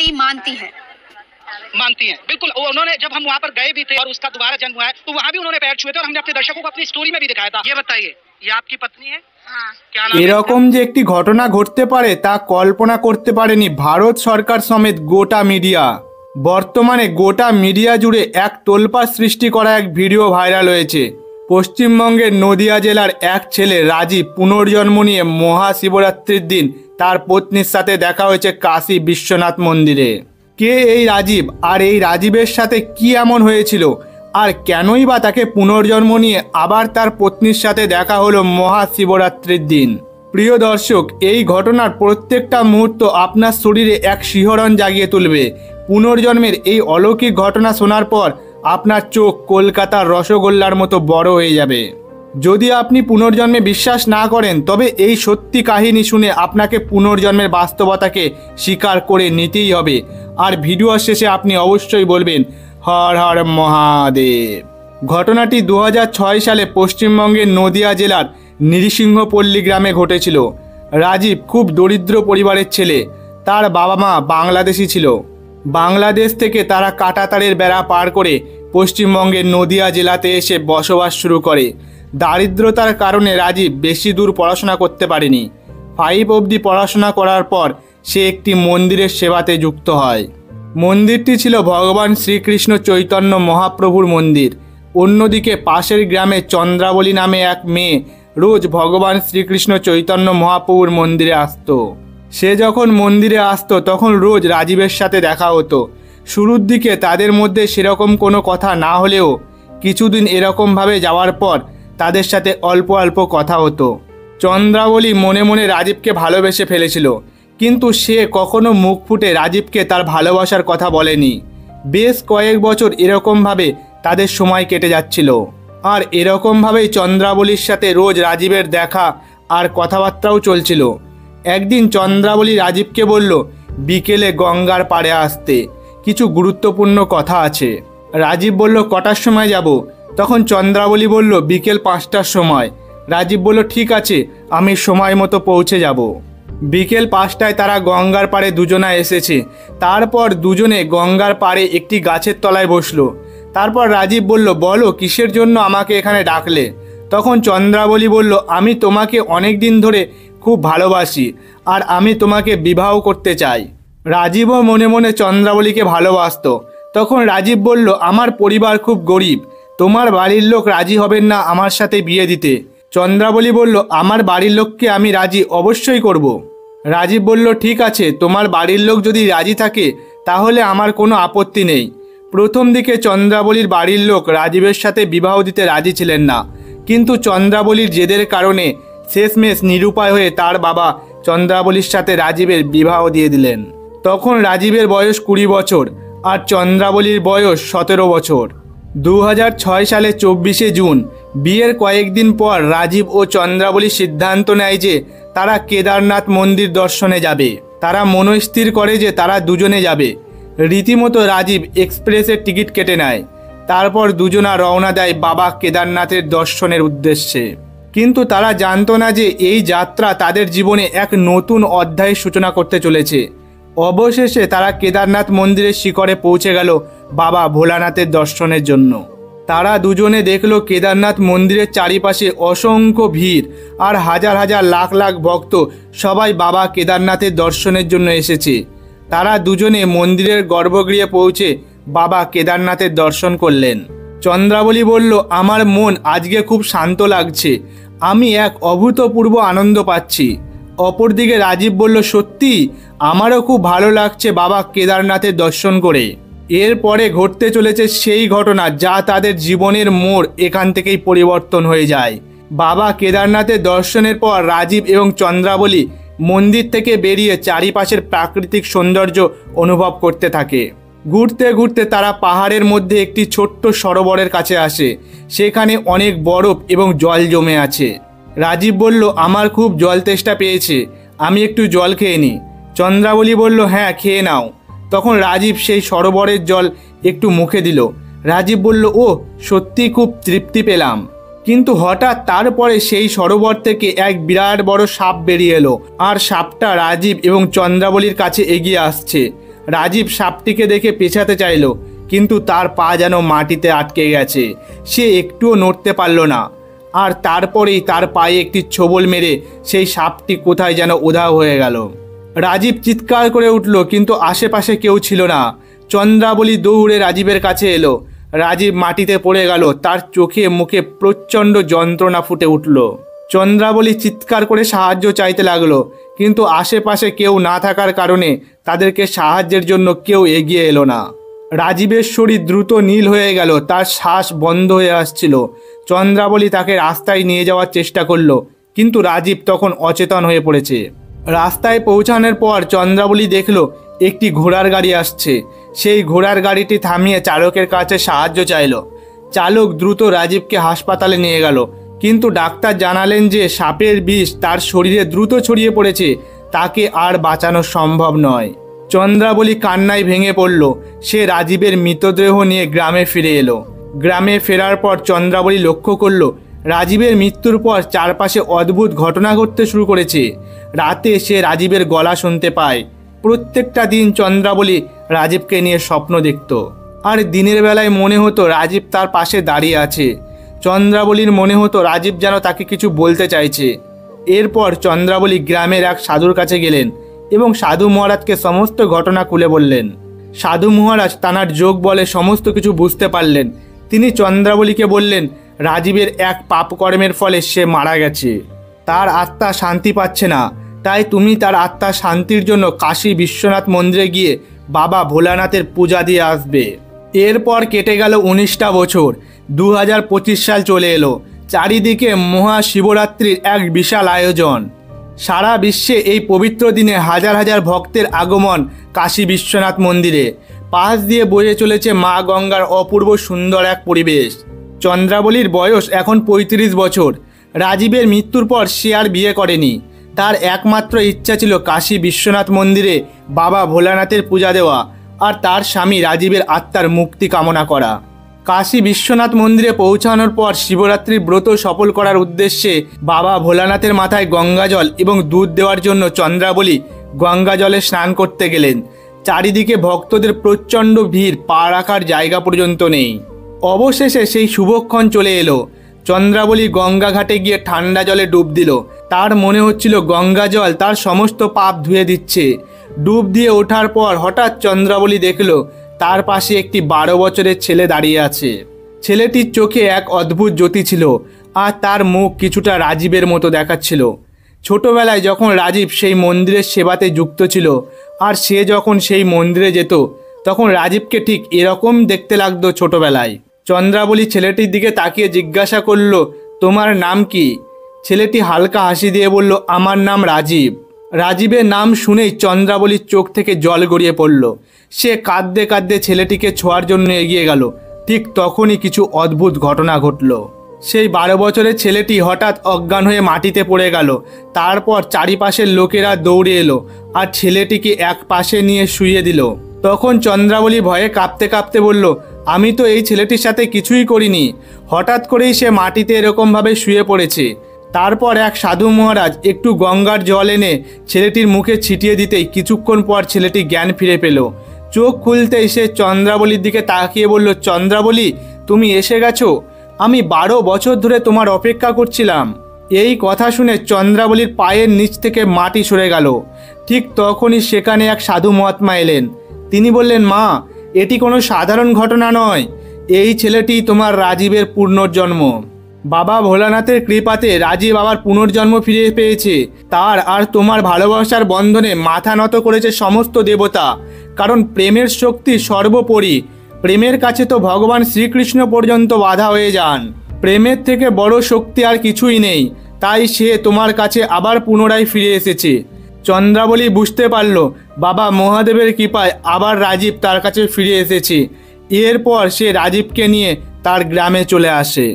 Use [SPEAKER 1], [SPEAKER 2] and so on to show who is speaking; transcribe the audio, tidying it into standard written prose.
[SPEAKER 1] बेटी मानती हैं। बिल्कुल। उन्होंने, जब हम वहाँ पर गए भी थे और उसका दोबारा जन्म हुआ है, तो वहाँ भी उन्होंने पैर छुए थे और हमने अपने दर्शकों को अपनी स्टोरी में भी दिखाया था। ये बताइए, ये आपकी पत्नी है? हाँ। क्या नाम है?
[SPEAKER 2] এরকম যে একটি ঘটনা ঘটতে পারে তা কল্পনা করতে পারেনি ভারত সরকার সমেত গোটা মিডিয়া। বর্তমানে গোটা মিডিয়া জুড়ে এক তোলপাড় সৃষ্টি করা এক ভিডিও ভাইরাল হয়েছে। পশ্চিমবঙ্গের নদিয়া জেলার এক ছেলে রাজীব পুনর্জন্ম নিয়ে মহাশিবরাত্রির দিন তার পত্নীর সাথে দেখা হয়েছে কাশী বিশ্বনাথ মন্দিরে। কে এই রাজীব, আর এই রাজীবের সাথে কি এমন হয়েছিল, আর কেনই বা তাকে পুনর্জন্ম নিয়ে আবার তার পত্নীর সাথে দেখা হলো মহাশিবরাত্রির দিন। প্রিয় দর্শক, এই ঘটনার প্রত্যেকটা মুহূর্ত আপনার শরীরে এক শিহরণ জাগিয়ে তুলবে। পুনর্জন্মের এই অলৌকিক ঘটনা শোনার পর আপনার চোখ কলকাতার রসগোল্লার মতো বড় হয়ে যাবে। যদি আপনি পুনর্জন্মে বিশ্বাস না করেন, তবে এই সত্যি কাহিনী শুনে আপনাকে পুনর্জন্মের বাস্তবতাকে স্বীকার করে নিতেই হবে। আর ভিডিও শেষে আপনি অবশ্যই বলবেন হর হর মহাদেব। ঘটনাটি 2006 সালে পশ্চিমবঙ্গের নদিয়া জেলার নৃসিংহপল্লী গ্রামে ঘটেছিল। রাজীব খুব দরিদ্র পরিবারের ছেলে। তার বাবা মা বাংলাদেশি ছিল। বাংলাদেশ থেকে তারা কাঁটাতারের বেড়া পার করে পশ্চিমবঙ্গের নদিয়া জেলাতে এসে বসবাস শুরু করে। দারিদ্রতার কারণে রাজীব বেশি দূর পড়াশোনা করতে পারেনি। 5 অবধি পড়াশোনা করার পর সে একটি মন্দিরের সেবাতে যুক্ত হয়। মন্দিরটি ছিল ভগবান শ্রীকৃষ্ণ চৈতন্য মহাপ্রভুর মন্দির। অন্যদিকে পাশের গ্রামে চন্দ্রাবলী নামে এক মেয়ে রোজ ভগবান শ্রীকৃষ্ণ চৈতন্য মহাপ্রভুর মন্দিরে আসতো। সে যখন মন্দিরে আসতো তখন রোজ রাজীবের সাথে দেখা হতো। শুরুর দিকে তাদের মধ্যে সেরকম কোনো কথা না হলেও কিছুদিন এরকমভাবে যাওয়ার পর তাদের সাথে অল্প অল্প কথা হতো। চন্দ্রাবলী মনে মনে রাজীবকে ভালোবেসে ফেলেছিল, কিন্তু সে কখনো মুখ ফুটে রাজীবকে তার ভালোবাসার কথা বলেনি। বেশ কয়েক বছর এরকমভাবে তাদের সময় কেটে যাচ্ছিল। আর এরকমভাবেই চন্দ্রাবলীর সাথে রোজ রাজীবের দেখা আর কথাবার্তাও চলছিল। একদিন চন্দ্রাবলী রাজীবকে বলল বিকেলে গঙ্গার পাড়ে আসতে, কিছু গুরুত্বপূর্ণ কথা আছে। রাজীব বলল কটার সময় যাব? তখন চন্দ্রাবলী বলল বিকেল 5টার সময়। রাজীব বলল ঠিক আছে, আমি সময় মতো পৌঁছে যাব। বিকেল 5টায় তারা গঙ্গার পাড়ে দুজনা এসেছে। তারপর দুজনে গঙ্গার পাড়ে একটি গাছের তলায় বসলো। তারপর রাজীব বলল বলো কিসের জন্য আমাকে এখানে ডাকলে? তখন চন্দ্রাবলী বলল আমি তোমাকে অনেক দিন ধরে খুব ভালোবাসি আর আমি তোমাকে বিবাহ করতে চাই। রাজীবও মনে মনে চন্দ্রাবলীকে ভালোবাসতো। তখন রাজীব বলল আমার পরিবার খুব গরিব, তোমার বাড়ির লোক রাজি হবেন না আমার সাথে বিয়ে দিতে। চন্দ্রাবলী বলল আমার বাড়ির লোককে আমি রাজি অবশ্যই করব। রাজীব বলল ঠিক আছে, তোমার বাড়ির লোক যদি রাজি থাকে তাহলে আমার কোনো আপত্তি নেই। প্রথম দিকে চন্দ্রাবলীর বাড়ির লোক রাজীবের সাথে বিবাহ দিতে রাজি ছিলেন না, কিন্তু চন্দ্রাবলীর জেদের কারণে শেষমেশ নিরুপায় হয়ে তার বাবা চন্দ্রাবলীর সাথে রাজীবের বিবাহ দিয়ে দিলেন। তখন রাজীবের বয়স 20 বছর আর চন্দ্রাবলীর বয়স 17 বছর। 2006 সালে 24শে জুন বিয়ের কয়েকদিন পর রাজীব ও চন্দ্রাবলী সিদ্ধান্ত নেয় যে তারা কেদারনাথ মন্দির দর্শনে যাবে। তারা মনস্থির করে যে তারা দুজনে যাবে। রীতিমতো রাজীব এক্সপ্রেসের টিকিট কেটে নেয়। তারপর দুজনা রওনা দেয় বাবা কেদারনাথের দর্শনের উদ্দেশ্যে। কিন্তু তারা জানতো না যে এই যাত্রা তাদের জীবনে এক নতুন অধ্যায়ের সূচনা করতে চলেছে। অবশেষে তারা কেদারনাথ মন্দিরের শিখরে পৌঁছে গেল বাবা ভোলানাথের দর্শনের জন্য। তারা দুজনে দেখল কেদারনাথ মন্দিরের চারিপাশে অসংখ্য ভিড় আর হাজার হাজার লাখ লাখ ভক্ত সবাই বাবা কেদারনাথের দর্শনের জন্য এসেছে। তারা দুজনে মন্দিরের গর্ভগৃহে পৌঁছে বাবা কেদারনাথের দর্শন করলেন। চন্দ্রাবলী বলল আমার মন আজকে খুব শান্ত লাগছে, আমি এক অভূতপূর্ব আনন্দ পাচ্ছি। অপরদিকে রাজীব বলল সত্যি আমারও খুব ভালো লাগছে বাবা কেদারনাথের দর্শন করে। এরপরে ঘটতে চলেছে সেই ঘটনা যা তাদের জীবনের মোড় এখান থেকেই পরিবর্তন হয়ে যায়। বাবা কেদারনাথের দর্শনের পর রাজীব এবং চন্দ্রাবলী মন্দির থেকে বেরিয়ে চারিপাশের প্রাকৃতিক সৌন্দর্য অনুভব করতে থাকে। ঘুরতে ঘুরতে তারা পাহাড়ের মধ্যে একটি ছোট্ট সরোবরের কাছে আসে। সেখানে অনেক বরফ এবং জল জমে আছে। রাজীব বলল আমার খুব জল তেষ্টা পেয়েছে, আমি একটু জল খেয়ে নিই। চন্দ্রাবলী বলল হ্যাঁ খেয়ে নাও। তখন রাজীব সেই সরোবরের জল একটু মুখে দিল। রাজীব বলল ও সত্যি খুব তৃপ্তি পেলাম। কিন্তু হঠাৎ তারপরে সেই সরোবর থেকে এক বিরাট বড় সাপ বেরিয়ে এলো আর সাপটা রাজীব এবং চন্দ্রাবলীর কাছে এগিয়ে আসছে। রাজীব সাপটিকে দেখে পেছাতে চাইল, কিন্তু তার পা যেন মাটিতে আটকে গেছে, সে একটুও নড়তে পারল না। আর তারপরেই তার পায়ে একটি ছোবল মেরে সেই সাপটি কোথায় যেন উধাও হয়ে গেল। রাজীব চিৎকার করে উঠল, কিন্তু আশেপাশে কেউ ছিল না। চন্দ্রাবলী দৌড়ে রাজীবের কাছে এলো। রাজীব মাটিতে পড়ে গেল, তার চোখে মুখে প্রচণ্ড যন্ত্রণা ফুটে উঠল। চন্দ্রাবলী চিৎকার করে সাহায্য চাইতে লাগলো, কিন্তু আশেপাশে কেউ না থাকার কারণে তাদেরকে সাহায্যের জন্য কেউ এগিয়ে এলো না। রাজীবের শরীর দ্রুত নীল হয়ে গেল, তার শ্বাস বন্ধ হয়ে আসছিল। চন্দ্রাবলী তাকে রাস্তায় নিয়ে যাওয়ার চেষ্টা করলো, কিন্তু রাজীব তখন অচেতন হয়ে পড়েছে। রাস্তায় পৌঁছানোর পর চন্দ্রাবলী দেখলো একটি ঘোড়ার গাড়ি আসছে। সেই ঘোড়ার গাড়িটি থামিয়ে চালকের কাছে সাহায্য চাইল। চালক দ্রুত রাজীবকে হাসপাতালে নিয়ে গেল, কিন্তু ডাক্তার জানালেন যে সাপের বিষ তার শরীরে দ্রুত ছড়িয়ে পড়েছে, তাকে আর বাঁচানো সম্ভব নয়। চন্দ্রাবলী কান্নায় ভেঙে পড়ল। সে রাজীবের মৃতদেহ নিয়ে গ্রামে ফিরে এলো। গ্রামে ফেরার পর চন্দ্রাবলী লক্ষ্য করল রাজীবের মৃত্যুর পর চারপাশে অদ্ভুত ঘটনা ঘটতে শুরু করেছে। রাতে সে রাজীবের গলা শুনতে পায়। প্রত্যেকটা দিন চন্দ্রাবলী রাজীবকে নিয়ে স্বপ্ন দেখত, আর দিনের বেলায় মনে হতো রাজীব তার পাশে দাঁড়িয়ে আছে। চন্দ্রাবলীর মনে হতো রাজীব যেন তাকে কিছু বলতে চাইছে। এরপর চন্দ্রাবলী গ্রামের এক সাধুর কাছে গেলেন এবং সাধু মহারাজকে সমস্ত ঘটনা খুলে বললেন। সাধু মহারাজ তাঁর যোগ বলে সমস্ত কিছু বুঝতে পারলেন। তিনি চন্দ্রাবলীকে বললেন রাজীবের এক পাপকর্মের ফলে সে মারা গেছে, তার আত্মা শান্তি পাচ্ছে না, তাই তুমি তার আত্মার শান্তির জন্য কাশী বিশ্বনাথ মন্দিরে গিয়ে বাবা ভোলানাথের পূজা দিয়ে আসবে। এরপর কেটে গেল 19টা বছর। 2025 সাল চলে এলো। চারিদিকে মহাশিবরাত্রির এক বিশাল আয়োজন। সারা বিশ্বে এই পবিত্র দিনে হাজার হাজার ভক্তের আগমন কাশী বিশ্বনাথ মন্দিরে। পাশ দিয়ে বয়ে চলেছে মা গঙ্গার অপূর্ব সুন্দর এক পরিবেশ। চন্দ্রাবলীর বয়স এখন 35 বছর। রাজীবের মৃত্যুর পর সে আর বিয়ে করেনি। তার একমাত্র ইচ্ছা ছিল কাশী বিশ্বনাথ মন্দিরে বাবা ভোলানাথের পূজা দেওয়া আর তার স্বামী রাজীবের আত্মার মুক্তি কামনা করা। কাশী বিশ্বনাথ মন্দিরে পৌঁছানোর পর শিবরাত্রির ব্রত সফল করার উদ্দেশ্যে বাবা ভোলানাথের মাথায় গঙ্গাজল এবং দুধ দেওয়ার জন্য চন্দ্রাবলী গঙ্গাজলে স্নান করতে গেলেন। চারিদিকে ভক্তদের প্রচণ্ড ভিড়, পা রাখার জায়গা পর্যন্ত নেই। অবশেষে সেই শুভক্ষণ চলে এলো। চন্দ্রাবলী গঙ্গা ঘাটে গিয়ে ঠান্ডা জলে ডুব দিল। তার মনে হচ্ছিল গঙ্গা জল তার সমস্ত পাপ ধুয়ে দিচ্ছে। ডুব দিয়ে ওঠার পর হঠাৎ চন্দ্রাবলী দেখল তার পাশে একটি 12 বছরের ছেলে দাঁড়িয়ে আছে। ছেলেটির চোখে এক অদ্ভুত জ্যোতি ছিল, আর তার মুখ কিছুটা রাজীবের মতো দেখাচ্ছিল। ছোটবেলায় যখন রাজীব সেই মন্দিরের সেবাতে যুক্ত ছিল আর সে যখন সেই মন্দিরে যেত, তখন রাজীবকে ঠিক এরকম দেখতে লাগতো ছোটবেলায়। চন্দ্রাবলী ছেলেটির দিকে তাকিয়ে জিজ্ঞাসা করল, তোমার নাম কি? ছেলেটি হালকা হাসি দিয়ে বলল, আমার নাম রাজীব। রাজীবের নাম শুনেই চন্দ্রাবলীর চোখ থেকে জল গড়িয়ে পড়ল। সে কাঁদতে কাঁদতে ছেলেটিকে ছোঁয়ার জন্য এগিয়ে গেল। ঠিক তখনই কিছু অদ্ভুত ঘটনা ঘটল। সেই 12 বছরের ছেলেটি হঠাৎ অজ্ঞান হয়ে মাটিতে পড়ে গেল। তারপর চারিপাশের লোকেরা দৌড়ে এলো আর ছেলেটিকে এক পাশে নিয়ে শুইয়ে দিল। তখন চন্দ্রাবলী ভয়ে কাঁপতে কাঁপতে বলল, আমি তো এই ছেলেটির সাথে কিছুই করিনি, হঠাৎ করেই সে মাটিতে এরকমভাবে শুয়ে পড়েছে। তারপর এক সাধু মহারাজ একটু গঙ্গার জল এনে ছেলেটির মুখে ছিটিয়ে দিতেই কিছুক্ষণ পর ছেলেটি জ্ঞান ফিরে পেল। চোখ খুলতেই সে চন্দ্রাবলীর দিকে তাকিয়ে বলল, চন্দ্রাবলী, তুমি এসে গেছো? আমি 12 বছর ধরে তোমার অপেক্ষা করছিলাম। এই কথা শুনে চন্দ্রাবলীর পায়ের নিচ থেকে মাটি সরে গেল। ঠিক তখনই সেখানে এক সাধু মহাত্মা এলেন। তিনি বললেন, মা, এটি কোনো সাধারণ ঘটনা নয়, এই ছেলেটি তোমার রাজীবের পুনর্জন্ম। বাবা ভোলানাথের কৃপাতে রাজীব আবার পুনর্জন্ম ফিরে পেয়েছে। তার আর তোমার ভালোবাসার বন্ধনে মাথা নত করেছে সমস্ত দেবতা, কারণ প্রেমের শক্তি সর্বোপরি। প্রেমের কাছে তো ভগবান শ্রীকৃষ্ণ পর্যন্ত বাধা হয়ে যান। প্রেমের থেকে বড় শক্তি আর কিছুই নেই, তাই সে তোমার কাছে আবার পুনরায় ফিরে এসেছে। চন্দ্রাবলী বুঝতে পারল বাবা মহাদেবের কৃপায় আবার রাজীব তার কাছে ফিরে এসেছে। এরপর সে রাজীবকে নিয়ে তার গ্রামে চলে আসে।